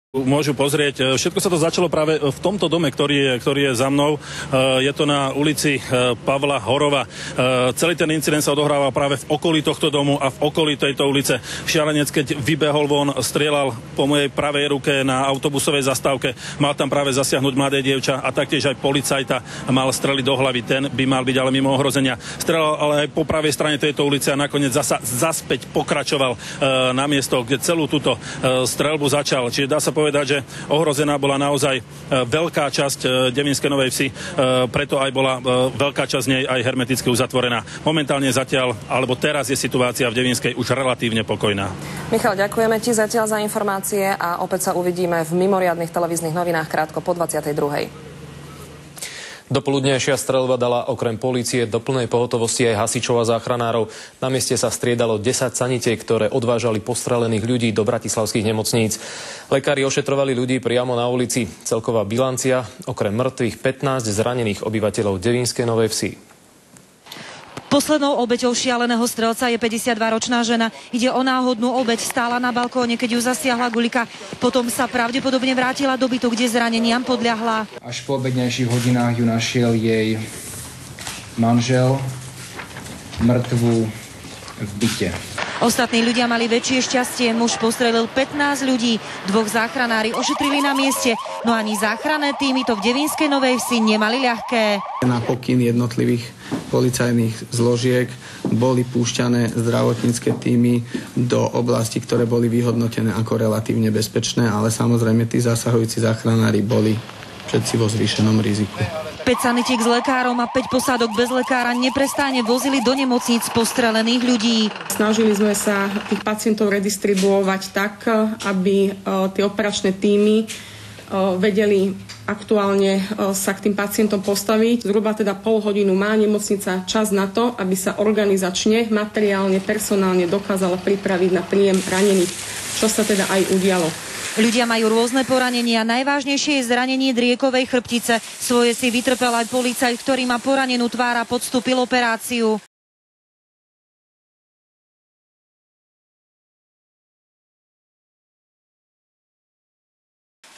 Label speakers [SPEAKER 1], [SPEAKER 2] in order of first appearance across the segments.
[SPEAKER 1] Môžu pozrieť. Všetko sa to začalo práve v tomto dome, ktorý je za mnou. Je to na ulici Pavla Horova. Celý ten incident sa odohráva práve v okolí tohto domu a v okolí tejto ulice. Šialenec, keď vybehol von, strieľal po mojej pravej ruke na autobusovej zastávke. Mal tam práve zasiahnuť mladé dievča a taktiež aj policajta mal streliť do hlavy. Ten by mal byť ale mimo ohrozenia. Strieľal ale aj po pravej strane tejto ulice a nakoniec zasa zaspäť pokračoval na miesto, kde celú túto streľbu začal. Čiže dá sa povedať, že ohrozená bola naozaj veľká časť Devínskej Novej Vsi, preto aj bola veľká časť nej aj hermeticky uzatvorená. Momentálne zatiaľ, alebo teraz je situácia v Devínskej už relatívne pokojná. Michal, ďakujeme ti zatiaľ za informácie a opäť sa uvidíme v mimoriadnych televíznych novinách krátko po 22:00.
[SPEAKER 2] Dopoludnejšia streľba dala okrem polície do plnej pohotovosti aj hasičov a záchranárov. Na mieste sa striedalo 10 sanitiek, ktoré odvážali postrelených ľudí do bratislavských nemocníc. Lekári ošetrovali ľudí priamo na ulici. Celková bilancia, okrem mŕtvych 15 zranených obyvateľov Devínskej Novej Vsi.
[SPEAKER 3] Poslednou obeťou šialeného strelca je 52-ročná žena. Ide o náhodnú obeť, stála na balkóne, keď ju zasiahla guľka. Potom sa pravdepodobne vrátila do bytu, kde zraneniam podľahla.
[SPEAKER 4] Až po obednejších hodinách ju našiel jej manžel mŕtvú v byte.
[SPEAKER 3] Ostatní ľudia mali väčšie šťastie. Muž postrelil 15 ľudí. 2 záchranári ošetrili na mieste. No ani záchranné týmy to v Devínskej Novej Vsi nemali ľahké.
[SPEAKER 5] Na pokyn jednotlivých policajných zložiek boli púšťané zdravotnícke týmy do oblastí, ktoré boli vyhodnotené ako relatívne bezpečné, ale samozrejme tí zasahujúci záchranári boli všetci vo zvýšenom riziku.
[SPEAKER 3] 5 sanitiek s lekárom a 5 posádok bez lekára neprestáne vozili do nemocníc postrelených ľudí.
[SPEAKER 6] Snažili sme sa tých pacientov redistribuovať tak, aby tie operačné týmy vedeli aktuálne sa k tým pacientom postaviť. Zhruba teda pol hodinu má nemocnica čas na to, aby sa organizačne, materiálne, personálne dokázala pripraviť na príjem ranených, čo sa teda aj udialo.
[SPEAKER 3] Ľudia majú rôzne poranenia. Najvážnejšie je zranenie driekovej chrbtice. Svoje si vytrpel aj policajt, ktorý má poranenú tvár a podstúpil operáciu.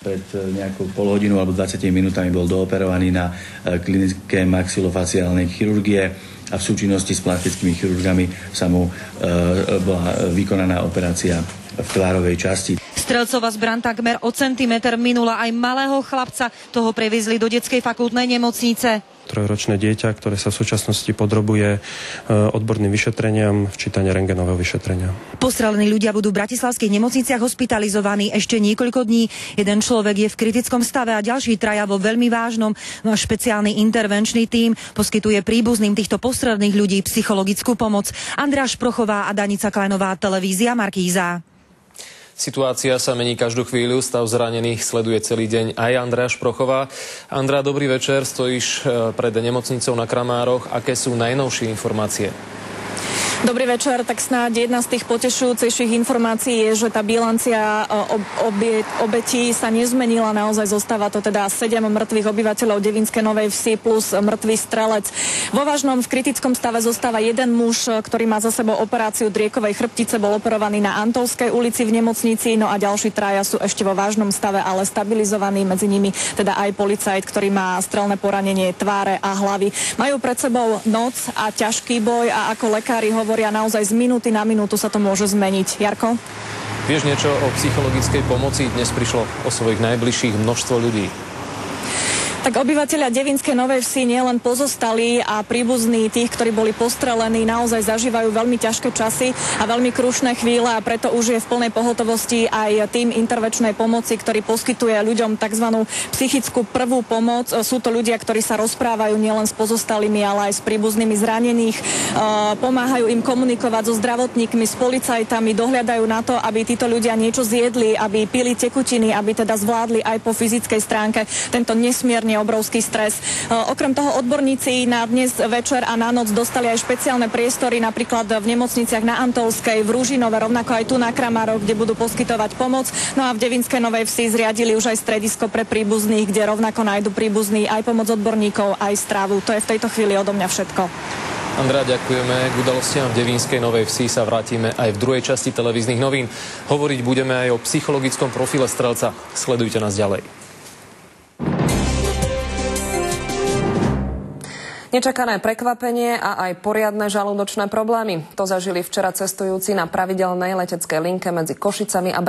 [SPEAKER 7] Pred nejakou polhodinou alebo 20 minútami bol dooperovaný na klinike maxilofaciálnej chirurgie a v súčinnosti s plastickými chirurgami sa mu bola vykonaná operácia v tvárovej časti.
[SPEAKER 3] Strelcová zbraň takmer o centimeter minula aj malého chlapca. Toho previezli do detskej fakultnej nemocnice.
[SPEAKER 8] 3-ročné dieťa, ktoré sa v súčasnosti podrobuje odborným vyšetreniam, včítane rentgenového vyšetrenia.
[SPEAKER 3] Postrelení ľudia budú v bratislavských nemocniciach hospitalizovaní ešte niekoľko dní. Jeden človek je v kritickom stave a ďalší traja vo veľmi vážnom. Špeciálny intervenčný tím poskytuje príbuzným týchto postrelených ľudí psychologickú pomoc. Andrea Šprochová a Danica Kleinová, televízia Markíza.
[SPEAKER 2] Situácia sa mení každú chvíľu, stav zranených sleduje celý deň aj Andrea Šprochová. Andrea, dobrý večer, stojíš pred nemocnicou na Kramároch. Aké sú najnovšie informácie?
[SPEAKER 9] Dobrý večer, tak snáď jedna z tých potešujúcejších informácií je, že tá bilancia obetí sa nezmenila, naozaj zostáva to teda 7 mŕtvych obyvateľov Devínskej Novej Vsi plus mŕtvý strelec. Vo vážnom v kritickom stave zostáva jeden muž, ktorý má za sebou operáciu driekovej chrbtice, bol operovaný na Antolskej ulici v nemocnici, no a ďalší traja sú ešte vo vážnom stave, ale stabilizovaní, medzi nimi teda aj policajt, ktorý má strelné poranenie tváre a hlavy. Majú pred sebou noc a ťažký boj a ako lekári hovoria, naozaj z minúty na minútu sa to môže zmeniť. Jarko?
[SPEAKER 2] Vieš niečo o psychologickej pomoci? Dnes prišlo o svojich najbližších množstvo ľudí.
[SPEAKER 9] Tak obyvateľia Devínskej Novej Vsi nielen pozostali a príbuzní tých, ktorí boli postrelení, naozaj zažívajú veľmi ťažké časy a veľmi krušné chvíle a preto už je v plnej pohotovosti aj tým intervenčnej pomoci, ktorý poskytuje ľuďom tzv. Psychickú prvú pomoc. Sú to ľudia, ktorí sa rozprávajú nielen s pozostalými, ale aj s príbuznými zranených. Pomáhajú im komunikovať so zdravotníkmi, s policajtami, dohľadajú na to, aby títo ľudia niečo zjedli, aby pili tekutiny, aby teda zvládli aj po fyzickej stránke tento nesmierne obrovský stres. Okrem toho odborníci na dnes večer a na noc dostali aj špeciálne priestory, napríklad v nemocniciach na Antolskej, v Ružinove, rovnako aj tu na Kramároch, kde budú poskytovať pomoc. No a v Devínskej Novej Vsi zriadili už aj stredisko pre príbuzných, kde rovnako nájdu príbuzní aj pomoc odborníkov, aj strávu. To je v tejto chvíli odo mňa všetko.
[SPEAKER 2] Andrea, ďakujeme. K udalostiam v Devínskej Novej Vsi sa vrátime aj v druhej časti televíznych novín. Hovoriť budeme aj o psychologickom profile strelca. Sledujte nás ďalej.
[SPEAKER 10] Nečakané prekvapenie a aj poriadne žalúdočné problémy. To zažili včera cestujúci na pravidelnej leteckej linke medzi Košicami a